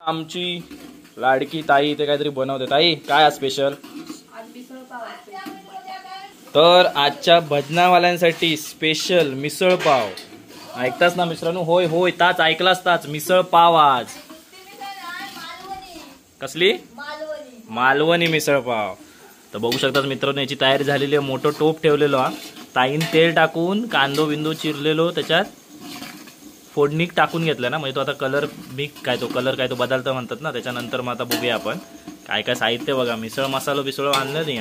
आमची लाडकी ताई ते काहीतरी बनवते. ताई काय आज स्पेशल? तर आजच्या भजनावाल्यांसाठी स्पेशल मिसळ पाव. ऐकताच ना मित्रांनो? होय होय ताच ऐकलाच ताच मिसळ पाव आज. कसली? मालवणी मिसळ पाव. तर बघू शकतात मित्रांनो याची तयारी झालेली आहे. मोठं टोप ठेवलेलो हा. ताईन तेल टाकून कांदो बिंदू चिरलेलो त्याच्यात फोडणी टाकून घेतलं ना. म्हणजे तो आता कलर काय तो बदलता म्हणतात ना. त्याच्यानंतर मग आता बघूया आपण काय काय साहित्य. बघा मिसळ मसालो बिसळ आणलं नाही.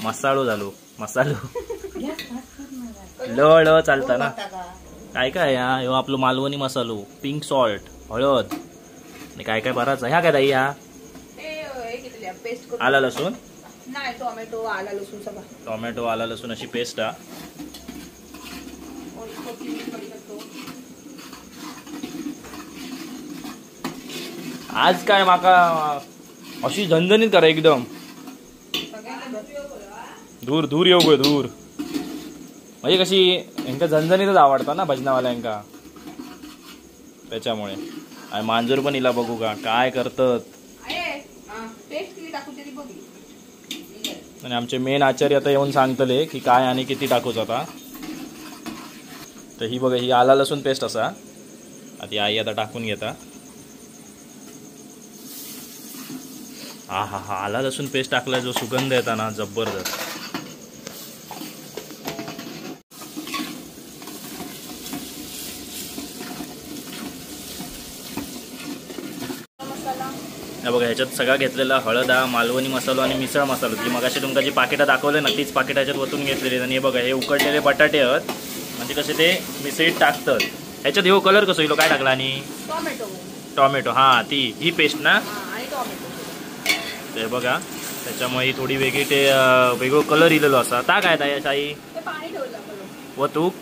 मसालो झालो मसालो ल चालता ना. काय काय ह्यो आपलं मालवणी मसालो, पिंक सॉल्ट, हळद आणि काय काय बराच. ह्या काय ताई? ह्या आला लसूण नाही, टोमॅटो आला लसूण सगळं. टोमॅटो आला लसूण अशी पेस्ट हा. आज काय माका अशी झणझणीत करा एकदम. दूर दूर येऊ गो दूर. म्हणजे कशी यांका झणझणीतच आवडता ना भजनावाल्यांका. त्याच्यामुळे आणि मांजूर पण हिला बघू का काय करतात. आणि आमचे मेन आचार्य आता येऊन सांगतले की काय आणि किती टाकूच आता. तर ही बघा ही आला लसूण पेस्ट असा. आता आई आता टाकून घेता. हा हा हा आला लसूण पेस्ट टाकला जो सुगंध येता ना जबरदस्त. बघा ह्याच्यात सगळा घेतलेला हळद हा, मालवणी मसालो आणि मिसळ मसालो. जी मगाशी तुमका जी पाकिटं दाखवले ना तीच पाकिट ह्याच्यात वतून घेतलेली. आणि हे बघा हे उकडलेले बटाटे आहेत. म्हणजे कसे ते मिसळीत टाकतात. ह्याच्यात हे कलर कसं येईल काय टाकला? आणि टोमॅटो हा ती ही पेस्ट ना. ते बघा त्याच्यामुळे ही थोडी वेगळी ते वेगळं कलर इलेलो असा. आता काय ताई ताई व तूप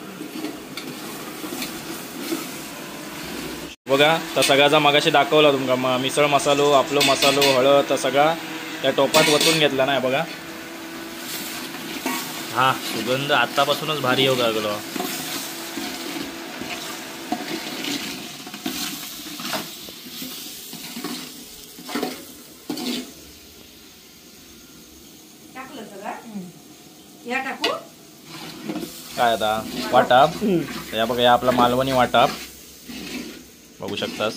बघा तर सगळ्याचा मगाशी दाखवला तुमका मिसळ मसालो आपलो मसालो हळद तर सगळा त्या टोपात वतून घेतला ना. बघा हा सुगंध आतापासूनच भारी येऊ लागलो. काय आता वाटाप. या बघा या आपला मालवणी वाटाप बघू शकतास.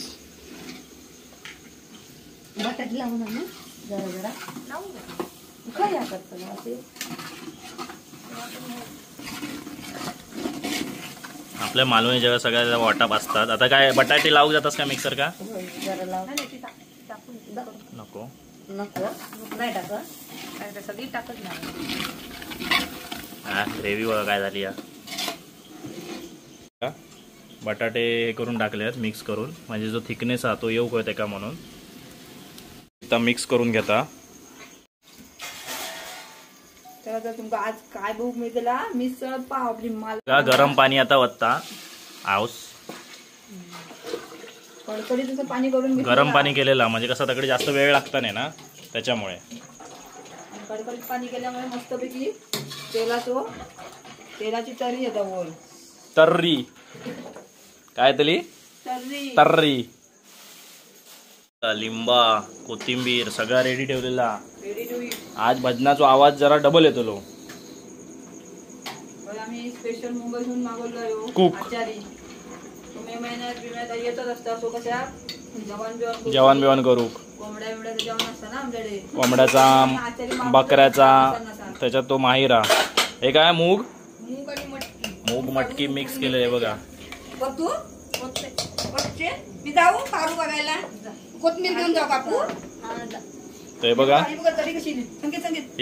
आपल्या मालवणी जेव्हा सगळ्या वाटाप असतात. आता काय बटाटे लावू जातात का मिक्सर का? नको नको नाही टाकत सगळी टाकत नाही. हा ग्रेव्ही बघा काय झाली. या बटाटे हे करून टाकले आहेत मिक्स करून. म्हणजे जो थिकनेस हा तो येऊ कळते का म्हणून आता मिक्स करून घेता. तर तुमका आज काय भूक मिळतेला मिसळ पाव आपली गरम पाणी आता वत्ता आऊस. कडकडीचं पाणी करून गरम पाणी केलेला म्हणजे कसं तकडे जास्त वेळ लागता नाही ना त्याच्यामुळे. कडकडीत पाणी केल्यामुळे मस्तपैकी तेलाची तर्री येतात वर. तर्री काय तरी तर्री. लिंबा कोथिंबीर सगळा रेडी ठेवलेला. आज भजनाचा आवाज जरा डबल येतो. आम्ही स्पेशल मुंबईहून मागवलो कुक आचारी. मे महिन्यात येतच असतात. तो कशा जेवण बिवण करू. कोंबड्या बिबड्याचं जेवण असतं ना आमच्याकडे. कोंबड्याचा बकऱ्याचा त्याच्यात तो माहिरा. हे काय मूग मूग मटकी मिक्स केलंय बघा. मी जाऊ काढू बघायला. कोथमीर घेऊन जाऊ कापू. ते बघा ही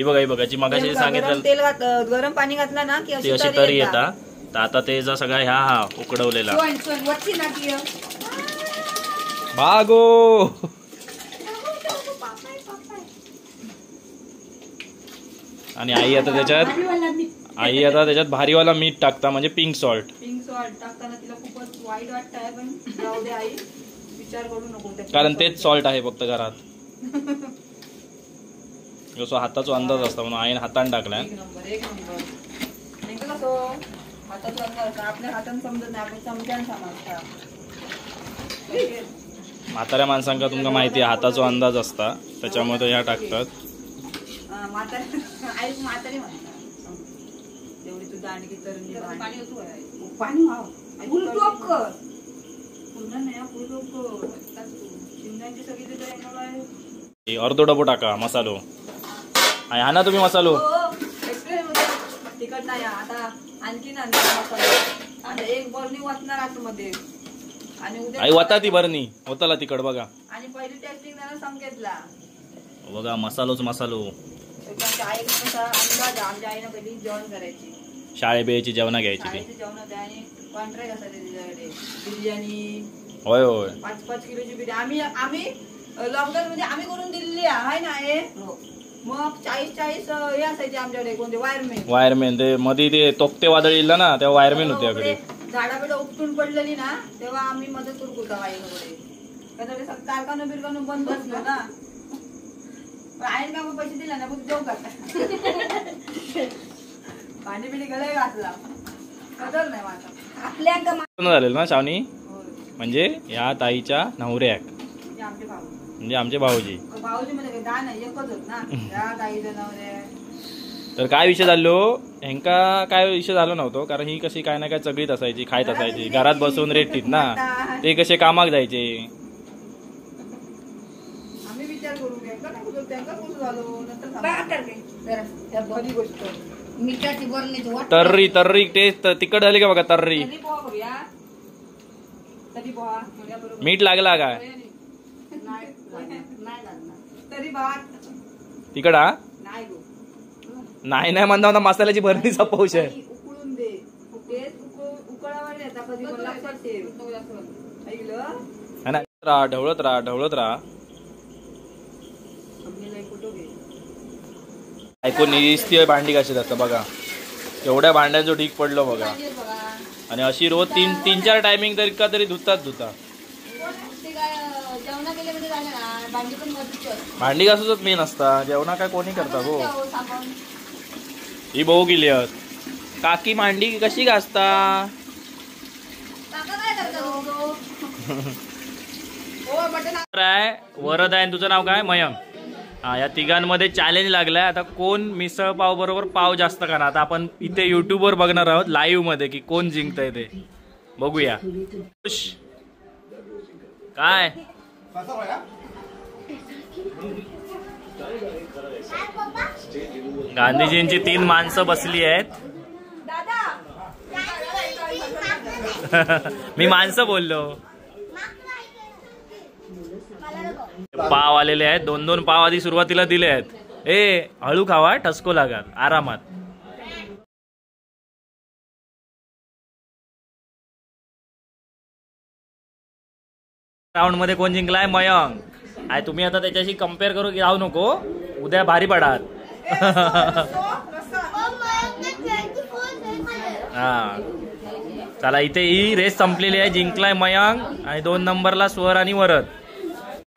बघा ही बघा जी मगाशी सांगितलं तेल गरम पाणी घातला ना की अशी तरी येता. तर आता ते जा सगळा ह्या हा उकडवलेला भागो. आणि आई आता त्याच्यात भारीवाला मीठ टाकता म्हणजे पिंक सॉल्ट. पिंक सॉल्ट टाकताना तिला खूपच वाईट वाटतंय पण जाऊ दे आई विचार करू नको. कारण तेच सॉल्ट आहे फक्त घरात. जसं हाताचा अंदाज असता म्हणून आईने हाताने टाकलाय. एक नंबर हाताचा अंदाज आपल्या हाताने समजत नाही. आपण समजायला सांगा म्हाताऱ्या माणसांका तुमका माहिती आहे हाताचा अंदाज असता त्याच्यामुळे ह्या टाकतात. म्हातारी म्हणतात तेवढी तू दांडगी तर पाणी होतो पाणी फुलटोप कर पुन्हा नाही फुलटोप कर शिमण्याची सगळी अर्धो डबो टाका मसालो. हा ना तुम्ही मसालो तिखट नाही आता आणखी मसाला एक बरणी वाचणार आतमध्ये आणि उद्या आई वता ती बरणी होताला तिखट बघा. आणि पहिली टेस्टिंग त्याला संकेतला बघा मसालोच मसालो. आईचा अंदाज आमच्या आईनं पहिली जेवण करायची शाळे बेची जेवणा घ्यायची ती जेवण होते आणि कॉन्ट्रॅक्ट असायचे तिच्याकडे बिर्याणी. होय होय 5-5 किलोची बिर्याणी आम्ही लॉकडाऊन मध्ये आम्ही करून दिलेली आहे ना हे. मग 40 हे असायचे आमच्याकडे कोणते वायरमॅन ते मध्ये ते तोक्ते वादळ येईल ना तेव्हा वायरमॅन होते आपले. झाडाबिडा उपटून पडलेली ना तेव्हा आम्ही मदत करू होता आईकडे कारखाना बिरखाना बंद बसलो ना आईन का पैसे दिला ना मग जेव करता भांडी बिडी गळे घातला कदर नाही माझा आपल्या झालेलं ना शावनी म्हणजे या ताईच्या नवऱ्याक म्हणजे आमचे भाऊजी मध्ये काय नाही एकच होत ना या ताईच्या नवऱ्या. तर काय विषय झालो ह्यांका काय विषय झालो नव्हतो कारण ही कशी काय ना काय चगळीत असायची खायत असायची घरात बसून रेटीत ना ते कसे कामाक जायचे. आम्ही विचार करू तर्री तर्री टेस्ट तिखट झाली का बघा. तर्री मीठ लागला काय तिकड हा नाही नाही म्हणता म्हणता मसाल्याची भरणीचा पौष आहे. उकळून दे उकळावर ढवळत राहा ढवळत राहा. ऐकून निस्ती भांडी कशी असतं बघा एवढ्या भांड्यांचं ढीक पडलं बघा. आणि अशी रोज 3-4 टायमिंग तरी का तरी धुतात भांडी घासूच मेन असता जेवणा काय कोणी करता हो. ही भाऊ गेली काकी भांडी कशी घासता वरद आहे तुझं नाव काय मयंक. हा या तिघांमध्ये चॅलेंज लागलाय आता कोण मिसळ पाव बरोबर पाव जास्त खाणार. आता आपण इथे युट्यूब वर बघणार आहोत लाईव्ह मध्ये की कोण जिंकतंय ते बघूया. काय गांधीजींची 3 माणसं बसली आहेत. मी माणसं बोललो. पाव आलेले आहेत 2-2 पाव आधी सुरुवातीला दिले आहेत. हळू खावा ठसको लागत आरामात. राऊंड मध्ये कोण जिंकलाय मयंक. आहे तुम्ही आता त्याच्याशी कम्पेअर करू राहू नको उद्या भारी पडात. हा चला इथे ही रेस संपलेली आहे जिंकलाय मयंक आणि 2 नंबरला स्वर आणि वरद.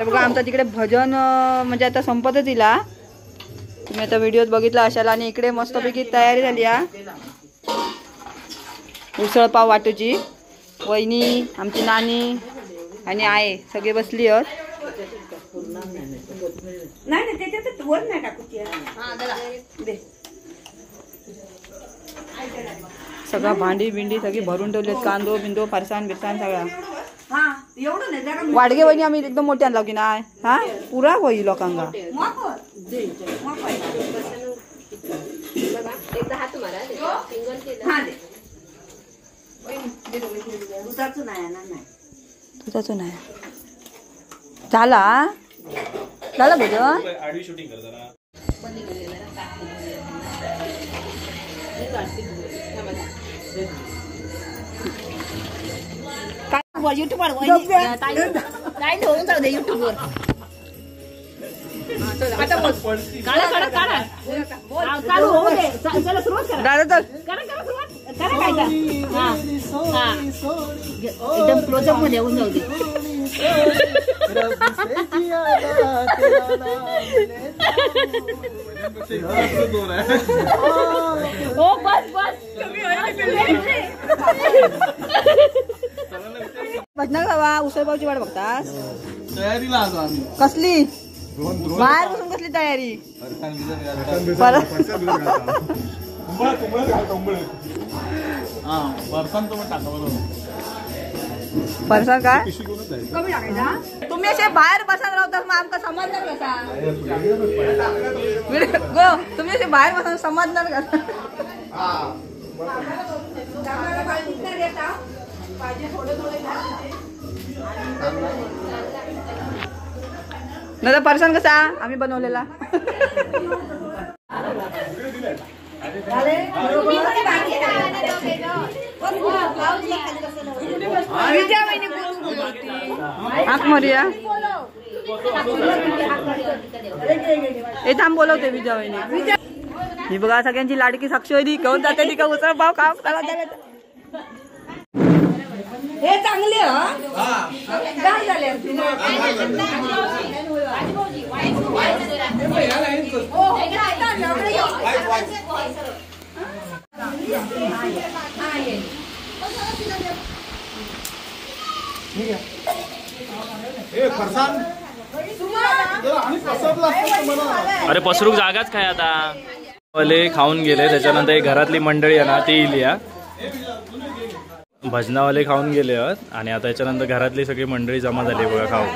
बघा आमचा तिकडे भजन म्हणजे आता संपतच इला तुम्ही आता व्हिडिओत बघितला असाल. आणि इकडे मस्तपैकी तयारी झाली आहे उसळ पाव वाटूची. वहिनी आमची नानी आणि आहे सगळे बसली आहेत. नाही त्याच्यात वर नाही टाकू सगळं भांडी बिंडी सगळी भरून ठेवली कांदो बिंदो फरसाण बिरसाण सगळा. वाडगे वहिनी आम्ही एकदम मोठ्या आणला की नाही हा पुरा होई लोकांना. तुझाच नाही झाला झाला भजन. युट्यूब काय होऊन जाऊ दे युट्यूब वर. एकदम क्लोजअप मध्ये होऊन जाऊ दे. हो बस बस भजना खावा उसळ पावची वाट बघतास. तयारीला आलो आम्ही. कसली बाहेर बसून कसली तयारी फरसान तुम्ही टाका बरोबर. फरसाण काय कमी टाकायचा. तुम्ही असे बाहेर बसून राहतात मग आमका समजणार कसा गो. तुम्ही असे बाहेर बसून समजणार कसा. नाही तर फरसाण कसा आम्ही बनवलेला. हाक मारूया. हे थांब बोलवते विजया वहिनी. ही बघा सगळ्यांची लाडकी साक्षी घेऊन जाते ती का उसळ पाव काम करायला. हे चांगले काय झाले अरे पसरूक जागाच काय आता. वाले खाऊन गेले त्याच्यानंतर घरातली मंडळी आहे ना ती येईल या. भजनावाले खाऊन गेले आहेत आणि आता याच्यानंतर घरातली सगळी मंडळी जमा झाली बघा खाऊ.